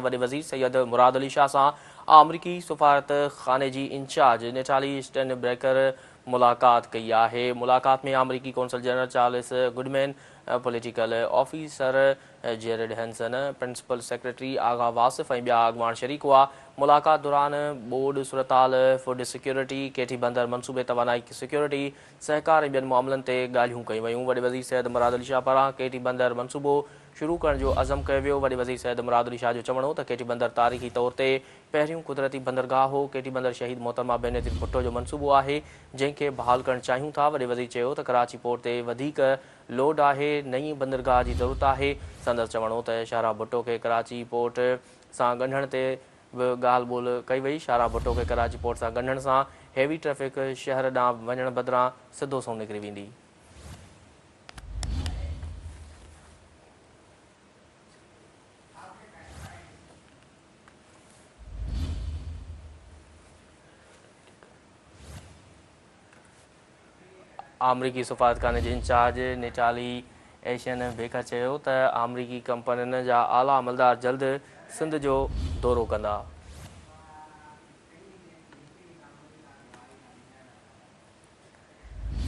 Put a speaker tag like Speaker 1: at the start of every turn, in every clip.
Speaker 1: वॾे वज़ीर सैयद मुराद अली शाह सां अमरीकी सफ़ारत ख़ाने जी इंचार्ज नेटाली स्टेनब्रेकर मुलाक़ात कई आहे। मुलाक़ात में अमरीकी consul general Charles Goodman, political officer Jared Hanson, principal secretary Agha Wasif ऐं ॿिया अॻवान शरीक हुआ। मुलाक़ात दौरान बोर्ड सूरताल, फूड सिक्योरिटी, केटी बंदर मनसूबे तवानाई सिक्योरिटी, सहकार ऐं ॿियनि मामलनि ते ॻाल्हियूं कयूं वयूं। वॾे वज़ीर सैयद मुराद अली शाह पारां केटी बंदर मनसूबो शुरू करण जो अज़म कयो वियो। वॾे वज़ीर सैयद मुराद अली शाह जो चवणो हो त केटी बंदर तारीख़ी तौर ते पहिरियों कुदरती बंदरगाह हो। केटी बंदर शहीद मोहतरमा बेनज़ीर भुट्टो जो मनसूबो आहे जंहिंखे बहाल करणु चाहियूं था। वॾे वज़ीर चयो त कराची पोर्ट ते वधीक लोड आहे, नई बंदरगाह जी ज़रूरत आहे। संदसि चवणो त शाहरा भुट्टो खे कराची पोर्ट सां ॻंढण ते बि ॻाल्हि ॿोल्हि कई वई। शाहरा भुट्टो खे कराची पोर्ट सां ॻंढण सां हेवी ट्रैफ़िक शहर ॾांहुं वञण बदिरां सिधो सो निकिरी वेंदी। अमरीकी सफ़ारतखाने जे इंचार्ज नेटाली एशियन बेकर चयो त अमरीकी कंपनियुनि जा आला अमलदार जल्द सिंध जो दौरो कंदा।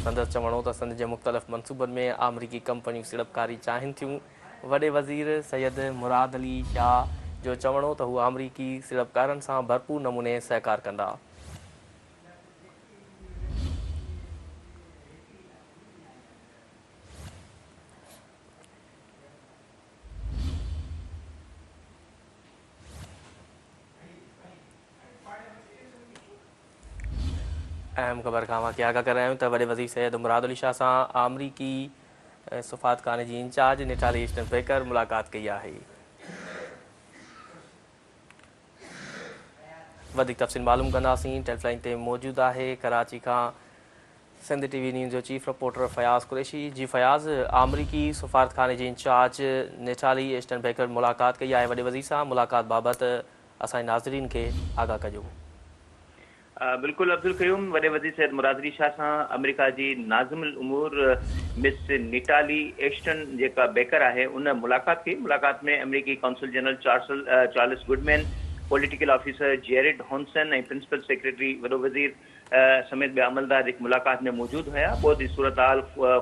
Speaker 1: संदसि चवणो त सिंध जे मुख़्तलिफ़ मनसूबनि में अमरीकी कंपनियूं सीड़पकारी चाहिनि थियूं। वॾे वज़ीर सैयद मुराद अली शाह जो चवणो त हू अमरीकी सीड़पकारनि सां भरपूर नमूने सहकार कंदा। अहम ख़बर खां वाक़िया आगाह करे रहिया आहियूं त वॾे वज़ीर सैयद मुराद अली शाह सां अमरीकी सफ़ारतखाने जी इंचार्ज नेटाली स्टेनब्रेकर मुलाक़ात कई आहे। वधीक तफ़सील मालूम कंदासीं। टेलीलाइन ते मौजूदु आहे कराची खां सिंध टीवी न्यूज़ जो चीफ रिपोर्टर फयाज़ कुरैशी। जी फयाज़, अमरीकी सफ़ारतखाने जी इंचार्ज नेटाली स्टेनब्रेकर मुलाक़ात कई आहे वॾे वज़ीर सां। मुलाक़ात बाबति असांजे नाज़रीन खे आगाह कजो।
Speaker 2: बिल्कुलु अब्दुल क़यूम, वॾे वज़ीर सैयद मुराद अली शाह सां अमेरिका जी नाज़िमुल उमूर मिस नेटाली एश्टन जेका बेकर आहे उन मुलाक़ात कई। मुलाक़ात में अमेरिकी consul general Charles Goodman, political officer Jared Hanson ऐं प्रिंसिपल सेक्रेटरी वॾो वज़ीर समेत ॿिया अमलदार जेके मुलाक़ात में मौजूदु हुया। ॿोधी सूरताल,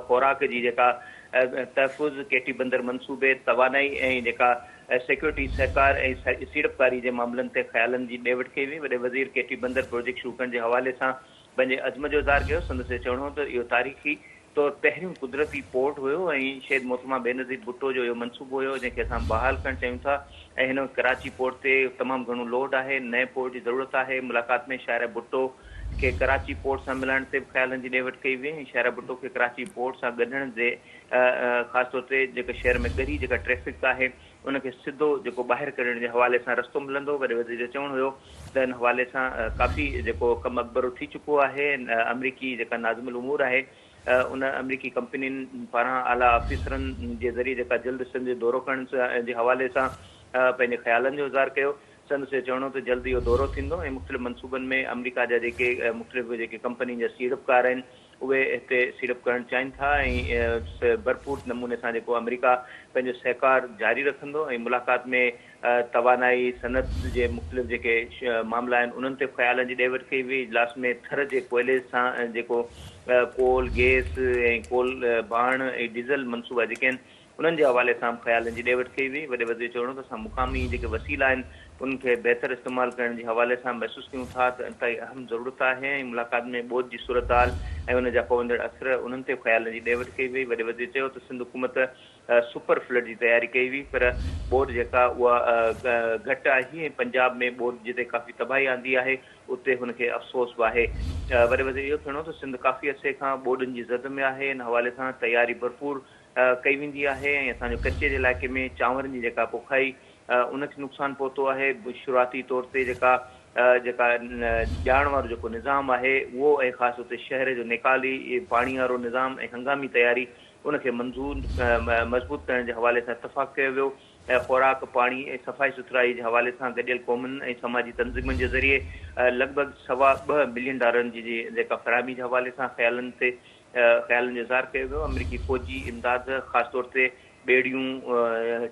Speaker 2: ख़ुराक जी जेका तहफ़ुज़, केटी बंदर मनसूबे, तवानाई ऐं जेका सिक्योरिटी, सहकार ऐं सीड़पकारी जे मामलनि ते ख़्यालनि जी ॾे वठि कई वई। वॾे वज़ीर केटी बंदर प्रोजेक्ट शुरू करण जे हवाले सां पंहिंजे अज़म जो इज़हार कयो। संदसि चवणो त इहो तारीख़ी तौरु पहिरियों कुदरती पोर्ट हुयो ऐं शहीद मोहतरमा बेनज़ीर भुट्टो जो इहो मनसूबो हुयो जंहिंखे असां बहाल करणु चाहियूं था ऐं हिन कराची पोर्ट ते तमामु घणो लोड आहे, नए पोर्ट जी ज़रूरत आहे। मुलाक़ात में शाहिर भुट्टो खे कराची पोर्ट सां मिलाइण ते बि ख़्यालनि जी ॾे वठि कई वई ऐं शाहिर भुट्टो खे कराची पोर्ट सां ॻंढण जे ख़ासि तौर ते जेका शहर में ॻरी जेका ट्रैफ़िक आहे उनखे सिधो जेको ॿाहिरि कढण जे हवाले सां रस्तो मिलंदो। वॾे वज़ीर जो चवणु हुयो त हिन हवाले सां काफ़ी जेको कमु अकबरो थी चुको आहे। अमरीकी जेका नाज़िमुल उमूर आहे उन अमरीकी कंपनियुनि पारां आला ऑफिसरनि जे ज़रिए जेका जल्द सिंध जो दौरो करण जे हवाले सां पंहिंजे ख़्यालनि जो इज़हार कयो। संदसि चवणो त जल्द इहो दौरो थींदो ऐं मुख़्तलिफ़ मनसूबनि में अमरीका जा जेके मुख़्तलिफ़ जेके कंपनी जा सीड़पकार आहिनि उहे हिते सीड़प करणु चाहिनि था ऐं भरपूर नमूने सां जेको अमरीका पंहिंजो सहकार जारी रखंदो ऐं मुलाक़ात में तवानाई सनत जे मुख़्तलिफ़ जेके मामला आहिनि उन्हनि ते ख़्यालनि जी ॾे वठि कई वई। इजलास में थर जे कोयले सां जेको कोल, गैस ऐं कोल बाण ऐं डीज़ल मनसूबा जेके आहिनि उन्हनि जे हवाले सां ख़्यालनि जी ॾे वठि कई वई। वॾे वज़ीर चवणो त असां मुक़ामी जेके वसीला आहिनि उन्हनि खे बहितर इस्तेमालु करण जे हवाले सां महसूसु कयूं था त अंतई अहम ज़रूरत आहे ऐं मुलाक़ात में ॿोध जी सूरत हाल ऐं उन जा पवंदड़ असर उन्हनि ते ख़्यालनि जी ॾे वठि कई वई। वॾे वज़ीर चयो त सिंध हुकूमत सुपर फ्लड जी तयारी कई हुई पर ॿोड जेका उहा घटि आहे ऐं पंजाब में ॿोड जिते काफ़ी तबाही आंदी आहे उते हुनखे अफ़सोस बि आहे। वॾे वज़ीर इहो चवणो त सिंध काफ़ी अरसे खां ॿोडनि जी ज़द में आहे। हिन हवाले सां तयारी भरपूर कई वेंदी आहे ऐं असांजो कच्चे जे इलाइक़े में चांवरनि जी जेका पोखाई उनखे नुक़सानु पहुतो आहे। शुरूआती तौर ते जेका ॼाण वारो जेको निज़ाम आहे उहो ऐं ख़ासि तौर ते शहर जो निकाली पाणी वारो निज़ाम ऐं हंगामी तयारी उनखे मज़बूत करण जे हवाले सां इतफ़ाक़ कयो वियो। ख़ुराक, पाणी ऐं सफ़ाई सुथराई जे हवाले सां गॾियल क़ौमुनि ऐं समाजी तंज़ीमुनि जे ज़रिए लॻभॻि $2 बिलियन जी जेका फ़राहमी जे हवाले सां ख़्यालनि जो इज़हार कयो वियो। अमरीकी फ़ौजी इमदाद ख़ासि तौर ते बेड़ियूं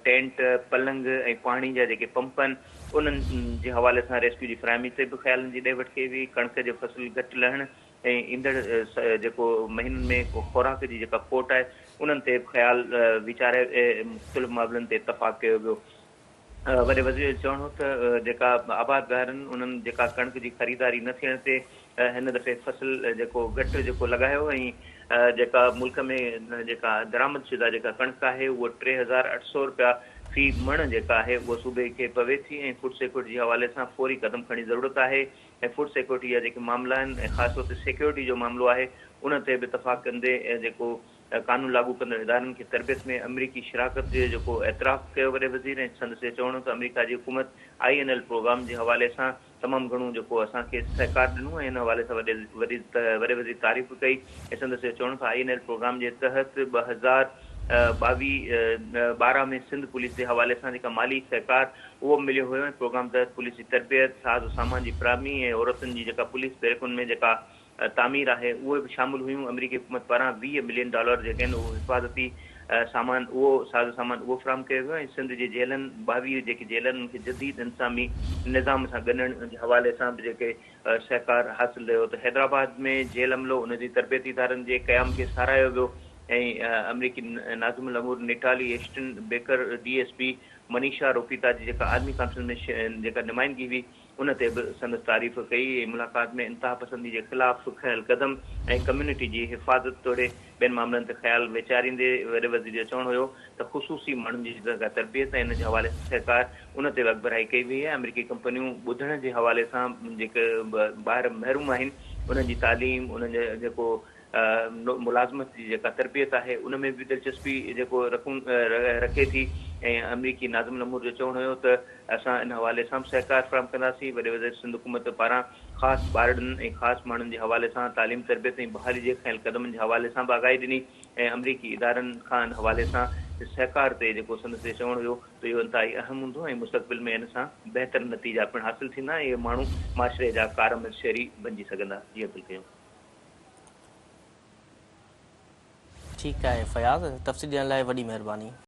Speaker 2: टेंट पलंग ऐं पाणी जा जेके पंप आहिनि उन्हनि जे हवाले सां रेस्क्यू जी फरहमी ते बि ख़्यालनि जी ॾे वठि कई हुई। कणिक जो फसल घटि लहण ऐं ईंदड़ जेको महीननि में खुराक जी जेका खोट आहे उन्हनि ते बि ख़्याल वीचारे मुख़्तलिफ़ मामलनि ते इतफ़ाक़ कयो वियो। वॾे वज़ीर जो चवणो त जेका आबादगार आहिनि उन्हनि जेका कणिक जी ख़रीदारी न थियण ते हिन दफ़े फसल जेको घटि जेको लॻायो ऐं जेका मुल्क में जेका दरामद शुदा जेका कणिक आहे उहा 3800 रुपया फ़ी मण जेका आहे उहा सूबे खे पवे थी ऐं फूड सिक्योरिटी जे हवाले सां फौरी क़दम खणण जी ज़रूरत आहे ऐं फूड सिक्योरिटी जा जेके मामला आहिनि ऐं ख़ासि तौर ते सिक्योरिटी जो मामिलो आहे उन ते बि इतफ़ाक़ कंदे जेको कानून लागू कंदड़ इदारनि खे तरबियत में अमरीकी शिराकत जो जेको एतिराफ़ कयो वॾे वज़ीर ऐं संदसि चवणो त अमरीका जी हुकूमत INL प्रोग्राम जे हवाले सां तमामु घणो जेको असांखे सहकार ॾिनो ऐं हिन हवाले सां वॾे वज़ीर तारीफ़ कई ऐं संदसि चवणो त INL प्रोग्राम जे तहत 2012 में सिंध पुलिस जे हवाले सां जेका माली सहकार उहो मिलियो हुयो ऐं प्रोग्राम तहत पुलिस जी तरबियत साज़ सामान जी फराहमी ऐं औरतुनि जी जेका पुलिस बैरकुनि में जेका तामीर आहे उहे बि शामिल हुयूं। अमरीकी हुकूमत पारां $20 मिलियन जेके आहिनि उहो हिफ़ाज़ती सामान उहो साज़ सामान उहो फराहम कयो वियो ऐं सिंध जे जेलनि 22 जेके जेलनि खे जदीद इंसामी निज़ाम सां ॻंढण जे हवाले सां बि जेके सहकार हासिल रहियो। त हैदराबाद में जेल अमलो उनजी तरबियती इदारनि जे क़याम खे साराहियो वियो ऐं अमरीकी नाज़िमुल अमूर निटाली एस्टन बेकर DSP मनीषा रोपिता जी जेका आर्मी काउंसिल में जेका नुमाइंदगी हुई उन ते बि संदसि तारीफ़ कई। मुलाक़ात में इंतिहा पसंदी जे ख़िलाफ़ खयल क़दम ऐं कम्यूनिटी जी हिफ़ाज़त तोड़े ॿियनि मामलनि ते ख़्याल वीचारींदे वॾे वज़ीर जो चवणो हुयो त ख़ुसूसी माण्हुनि जी जेका तरबियत ऐं इन जे हवाले सां सहकार उन ते बि अॻिभराई कई वई आहे। अमरीकी कंपनियूं ॿुधण जे हवाले सां जेके ॿाहिरि महरूम आहिनि उन्हनि जी तालीम उन्हनि जो जेको मुलाज़मत जी जेका तरबियत आहे उन में बि दिलचस्पी जेको रखे थी ऐं अमरीकी नाज़िमुल अमूर जो चवणो हुयो त असां इन हवाले सां बि सहकार फराहम कंदासीं। वॾे वज़ीर सिंध हुकूमत पारां ख़ासि ॿारनि ऐं ख़ासि माण्हुनि जे हवाले सां तालीम तरबियत ऐं बहाली जे खयल क़दमनि जे हवाले सां बि आगाही ॾिनी ऐं अमरीकी इदारनि खां हवाले सां सहकार ते जेको संदसि चवणो हुयो त इहो इंतिहाई अहम हूंदो ऐं मुस्तक़बिल में इन सां बहितर नतीजा पिणु हासिल थींदा ऐं इहे माण्हू माशरे जा कारमद शहरी बणिजी सघंदा। जी अब्दुल कयूं।
Speaker 1: ठीकु आहे फयाज़, तफ़सील ॾियण लाइ वॾी महिरबानी।